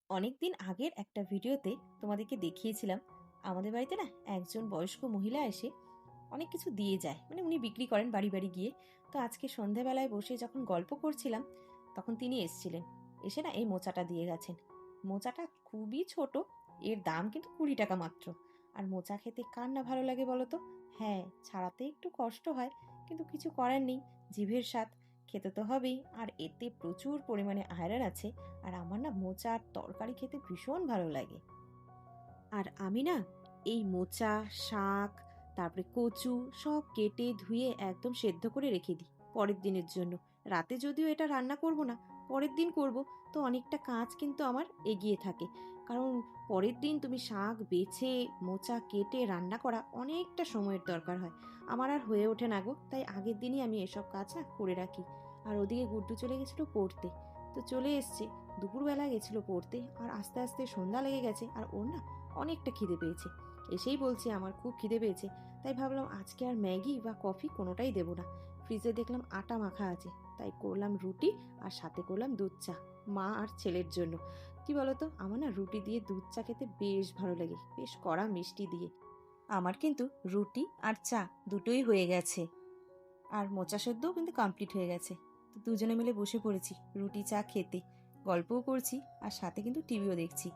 অনেকদিন আগের একটা ভিডিওতে তোমাদেরকে দেখিয়েছিলাম আমাদের বাড়িতে না একজন বয়স্ক মহিলা এসে অনেক কিছু দিয়ে যায়, মানে উনি বিক্রি করেন বাড়ি বাড়ি গিয়ে। তো আজকে সন্ধেবেলায় বসে যখন গল্প করছিলাম তখন তিনি এসেছিলেন, এসে না এই মোচাটা দিয়ে গেছেন। মোচাটা খুবই ছোট, এর দাম কিন্তু 20 টাকা মাত্র। আর মোচা খেতে কার না ভালো লাগে বলো তো? হ্যাঁ, ছাড়াতে একটু কষ্ট হয়, কিন্তু কিছু করার নেই, জিভের স্বাদ, খেতে তো হবেই। আর এতে প্রচুর পরিমাণে আয়রন আছে। আর আমার না মোচা আর তরকারি খেতে ভীষণ ভালো লাগে। আর আমি না এই মোচা, শাক, তারপরে কচু সব কেটে ধুয়ে একদম সেদ্ধ করে রেখে দিই পরের দিনের জন্য। রাতে যদিও এটা রান্না করব না, পরের দিন করব, তো অনেকটা কাজ কিন্তু আমার এগিয়ে থাকে। কারণ পরের দিন তুমি শাক বেছে মোচা কেটে রান্না করা অনেকটা সময়ের দরকার হয়, আমার আর হয়ে ওঠে না গো। তাই আগের দিনই আমি এসব কাজ না করে রাখি। আর ওদিকে গুড্ডু চলে গেছিলো পড়তে, তো চলে এসছে, দুপুরবেলা গেছিলো পড়তে, আর আস্তে আস্তে সন্ধ্যা লেগে গেছে, আর ওর না অনেকটা খিদে পেয়েছে। এসেই বলছে আমার খুব খিদে পেয়েছে। তাই ভাবলাম আজকে আর ম্যাগি বা কফি কোনোটাই দেবো না। ফ্রিজে দেখলাম আটা মাখা আছে, তাই করলাম রুটি আর সাথে করলাম দুধ চা, মা আর ছেলের জন্য। কি বলতো, আমার না রুটি দিয়ে দুধ চা খেতে বেশ ভালো লাগে, বেশ কড়া মিষ্টি দিয়ে। আমার কিন্তু রুটি আর চা দুটোই হয়ে গেছে, আর মোচা সেদ্ধও কিন্তু কমপ্লিট হয়ে গেছে। তো দুজনে মিলে বসে পড়েছি রুটি চা খেতে, গল্পও করছি আর সাথে কিন্তু টিভিও দেখছি।